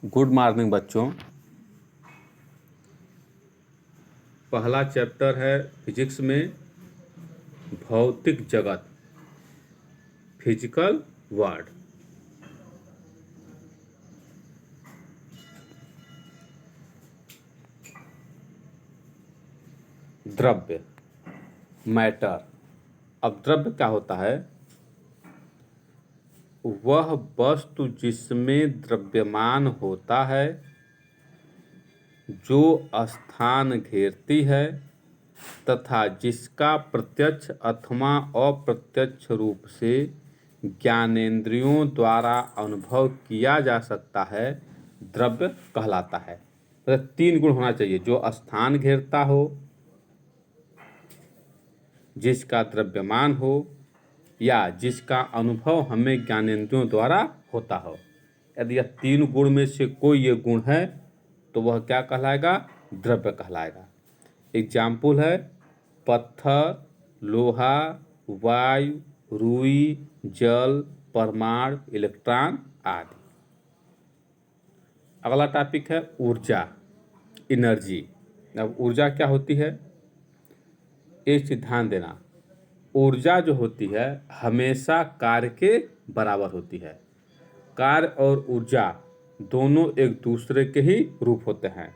Good morning बच्चों। पहला chapter है फिजिक्स में भौतिक जगत, फिजिकल वर्ल्ड। द्रव्य, मैटर। अब द्रव्य क्या होता है? वह वस्तु जिसमें द्रव्यमान होता है, जो स्थान घेरती है तथा जिसका प्रत्यक्ष अथवा अप्रत्यक्ष रूप से ज्ञानेंद्रियों द्वारा अनुभव किया जा सकता है, द्रव्य कहलाता है। तो 3 गुण होना चाहिए: जो स्थान घेरता हो, जिसका द्रव्यमान हो, या जिसका अनुभव हमें ज्ञानेंद्रियों द्वारा होता हो। यदि यह 3 गुण में से कोई ये गुण है तो वह क्या कहलाएगा? द्रव्य कहलाएगा। एग्जाम्पल है पत्थर, लोहा, वायु, रुई, जल, परमाणु, इलेक्ट्रॉन आदि। अगला टॉपिक है ऊर्जा, एनर्जी। अब ऊर्जा क्या होती है, इस ध्यान देना। ऊर्जा जो होती है हमेशा कार्य के बराबर होती है। कार्य और ऊर्जा दोनों एक दूसरे के ही रूप होते हैं।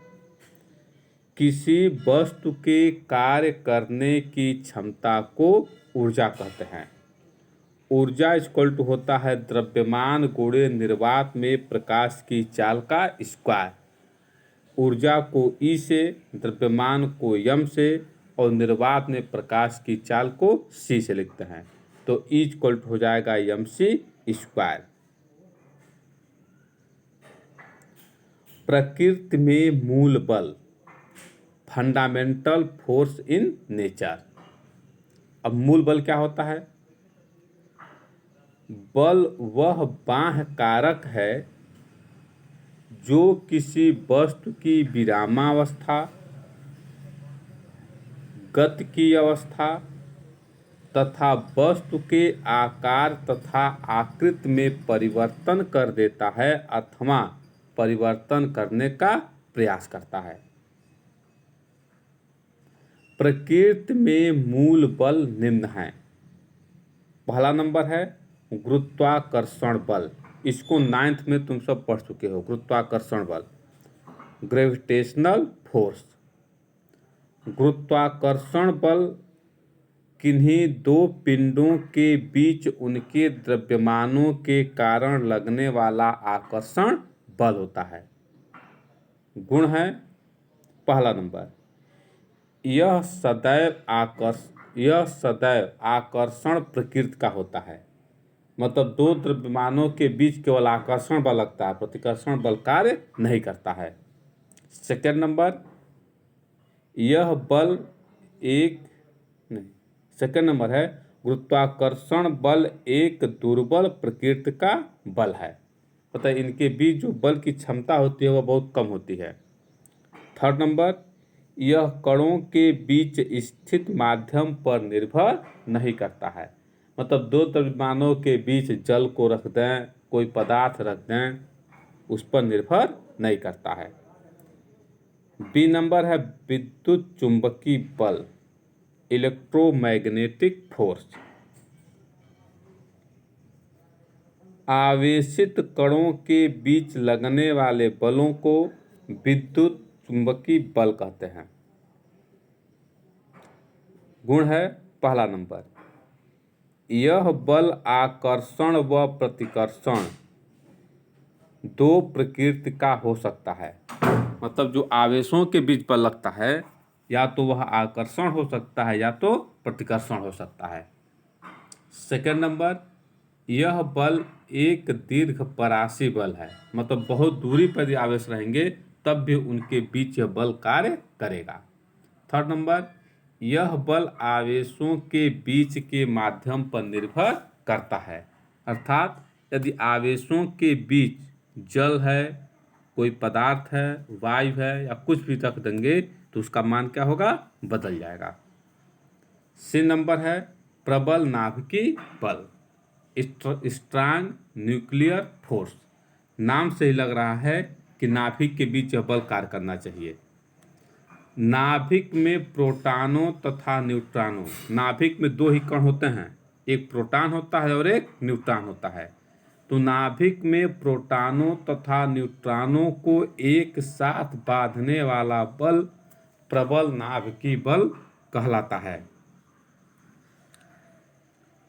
किसी वस्तु के कार्य करने की क्षमता को ऊर्जा कहते हैं। ऊर्जा इक्वल टू होता है द्रव्यमान गुणे निर्वात में प्रकाश की चाल का स्क्वायर। ऊर्जा को ई से, द्रव्यमान को यम से और निर्वात में प्रकाश की चाल को सी से लिखते हैं। तो ई इक्वल टू हो जाएगा यम सी स्क्वायर। प्रकृति में मूल बल, फंडामेंटल फोर्स इन नेचर। अब मूल बल क्या होता है? बल वह बाह्य कारक है जो किसी वस्तु की विरामावस्था, गति की अवस्था तथा वस्तु के आकार तथा आकृति में परिवर्तन कर देता है अथवा परिवर्तन करने का प्रयास करता है। प्रकृति में मूल बल निम्न है। पहला नंबर है गुरुत्वाकर्षण बल। इसको 9th में तुम सब पढ़ चुके हो। गुरुत्वाकर्षण बल, ग्रेविटेशनल फोर्स। गुरुत्वाकर्षण बल किन्हीं दो पिंडों के बीच उनके द्रव्यमानों के कारण लगने वाला आकर्षण बल होता है। गुण है पहला नंबर, यह सदैव आकर्षण प्रकृति का होता है। मतलब दो द्रव्यमानों के बीच केवल आकर्षण बल लगता है, प्रतिकर्षण बल कार्य नहीं करता है। सेकेंड नंबर, यह बल सेकेंड नंबर है गुरुत्वाकर्षण बल एक दुर्बल प्रकृति का बल है। मतलब इनके बीच जो बल की क्षमता होती है वह बहुत कम होती है। थर्ड नंबर, यह कणों के बीच स्थित माध्यम पर निर्भर नहीं करता है। मतलब दो द्रव्यमानों के बीच जल को रख दें, कोई पदार्थ रख दें, उस पर निर्भर नहीं करता है। बी नंबर है विद्युत चुंबकीय बल, इलेक्ट्रोमैग्नेटिक फोर्स। आवेशित कणों के बीच लगने वाले बलों को विद्युत चुंबकीय बल कहते हैं। गुण है पहला नंबर, यह बल आकर्षण व प्रतिकर्षण दो प्रकृति का हो सकता है। मतलब जो आवेशों के बीच बल लगता है, या तो वह आकर्षण हो सकता है या तो प्रतिकर्षण हो सकता है। सेकेंड नंबर, यह बल एक दीर्घ परासी बल है। मतलब बहुत दूरी पर यदि आवेश रहेंगे तब भी उनके बीच यह बल कार्य करेगा। थर्ड नंबर, यह बल आवेशों के बीच के माध्यम पर निर्भर करता है। अर्थात यदि आवेशों के बीच जल है, कोई पदार्थ है, वायु है या कुछ भी रख देंगे तो उसका मान क्या होगा? बदल जाएगा। सी नंबर है प्रबल नाभिकीय बल, स्ट्रांग न्यूक्लियर फोर्स। नाम से ही लग रहा है कि नाभिक के बीच यह बल कार्य करना चाहिए। नाभिक में प्रोटॉनों तथा न्यूट्रॉनों, नाभिक में दो ही कण होते हैं, एक प्रोटॉन होता है और एक न्यूट्रॉन होता है। तो नाभिक में प्रोटॉनों तथा न्यूट्रॉनों को एक साथ बांधने वाला बल प्रबल नाभिकीय बल कहलाता है।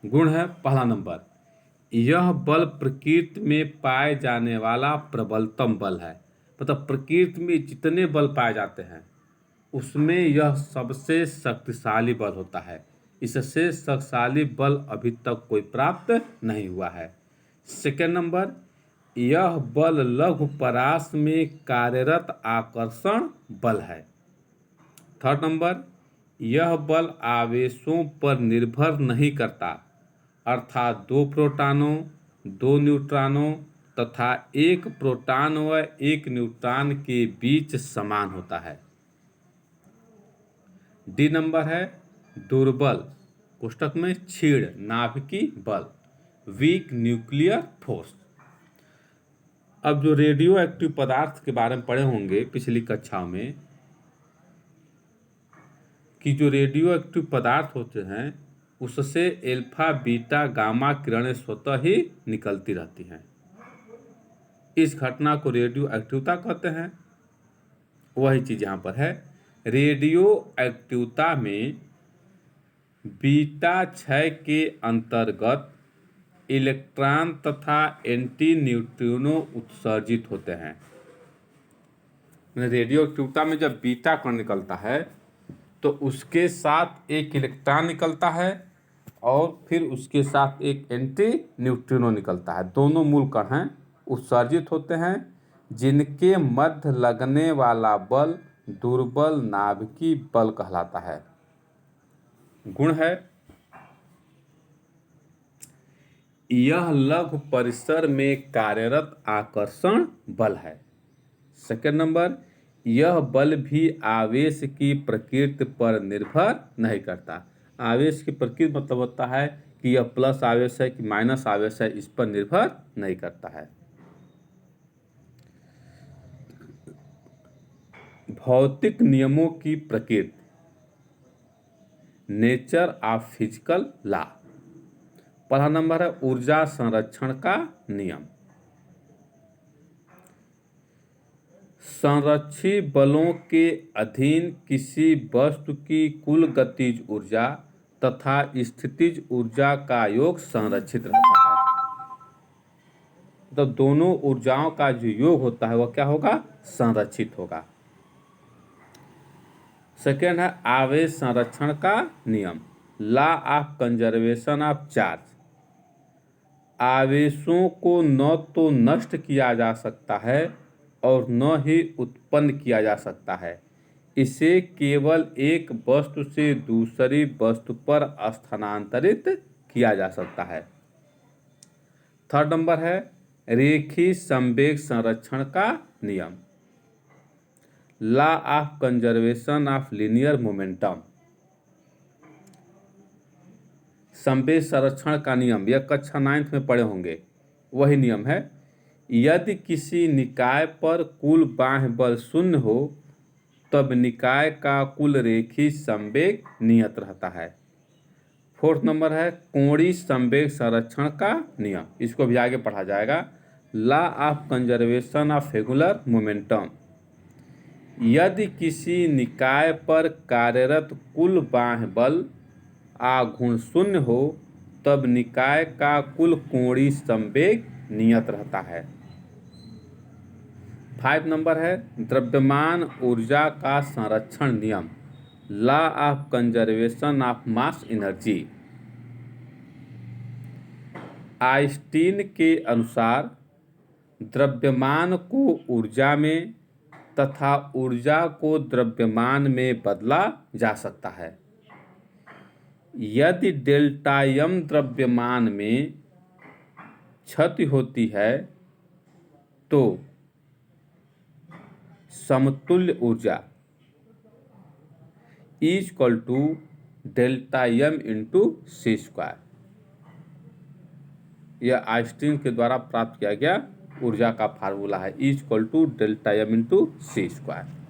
गुण है पहला नंबर, यह बल प्रकृति में पाए जाने वाला प्रबलतम बल है। मतलब प्रकृति में जितने बल पाए जाते हैं उसमें यह सबसे शक्तिशाली बल होता है। इससे शक्तिशाली बल अभी तक कोई प्राप्त नहीं हुआ है। सेकेंड नंबर, यह बल लघु परास में कार्यरत आकर्षण बल है। थर्ड नंबर, यह बल आवेशों पर निर्भर नहीं करता, अर्थात दो प्रोटॉनों, दो न्यूट्रॉनों तथा एक प्रोटॉन व एक न्यूट्रॉन के बीच समान होता है। डी नंबर है दुर्बल कोष्टक में क्षीण नाभिकीय बल, वीक न्यूक्लियर फोर्स। अब जो रेडियो एक्टिव पदार्थ के बारे में पढ़े होंगे पिछली कक्षाओं में कि जो रेडियो एक्टिव पदार्थ होते हैं उससे एल्फा बीटा गामा किरणें स्वतः ही निकलती रहती हैं। इस घटना को रेडियो एक्टिवता कहते हैं। वही चीज यहाँ पर है। रेडियो एक्टिवता में बीटा क्षय के अंतर्गत इलेक्ट्रॉन तथा एंटी न्यूट्रिनो उत्सर्जित होते हैं। रेडियो एक्टिवता में जब बीटा कण निकलता है तो उसके साथ एक इलेक्ट्रॉन निकलता है और फिर उसके साथ एक एंटी न्यूट्रिनो निकलता है। दोनों मूल कण हैं उत्सर्जित होते हैं, जिनके मध्य लगने वाला बल दुर्बल नाभिकीय बल कहलाता है। गुण है, यह लघु परिसर में कार्यरत आकर्षण बल है। सेकेंड नंबर, यह बल भी आवेश की प्रकृति पर निर्भर नहीं करता। आवेश की प्रकृति मतलब होता है कि यह प्लस आवेश है कि माइनस आवेश है, इस पर निर्भर नहीं करता है। भौतिक नियमों की प्रकृति, नेचर ऑफ फिजिकल लॉ। पहला नंबर है ऊर्जा संरक्षण का नियम। संरक्षी बलों के अधीन किसी वस्तु की कुल गतिज ऊर्जा तथा स्थितिज ऊर्जा का योग संरक्षित रहता है। तो दोनों ऊर्जाओं का जो योग होता है वह क्या होगा? संरक्षित होगा। सेकेंड है आवेश संरक्षण का नियम, law of conservation of charge. आवेशों को न तो नष्ट किया जा सकता है और न ही उत्पन्न किया जा सकता है। इसे केवल एक वस्तु से दूसरी वस्तु पर स्थानांतरित किया जा सकता है। थर्ड नंबर है रेखीय संवेग संरक्षण का नियम, law of conservation of linear momentum. संवेग संरक्षण का नियम यह कक्षा 9th में पढ़े होंगे। वही नियम है, यदि किसी निकाय पर कुल बाह्य बल शून्य हो तब निकाय का कुल रेखीय संवेग नियत रहता है। फोर्थ नंबर है कोणीय संवेग संरक्षण का नियम, इसको भी आगे पढ़ा जाएगा, law of conservation of angular momentum. यदि किसी निकाय पर कार्यरत कुल बाह्य बल आघूर्ण शून्य हो तब निकाय का कुल कोणीय संवेग नियत रहता है। 5 नंबर है द्रव्यमान ऊर्जा का संरक्षण नियम, law of conservation of mass energy. Einstein के अनुसार द्रव्यमान को ऊर्जा में तथा ऊर्जा को द्रव्यमान में बदला जा सकता है। यदि डेल्टा m द्रव्यमान में क्षति होती है तो समतुल्य ऊर्जा equal to delta m into c square. यह आइंस्टीन के द्वारा प्राप्त किया गया ऊर्जा का फार्मूला है, E = डेल्टा m × c²।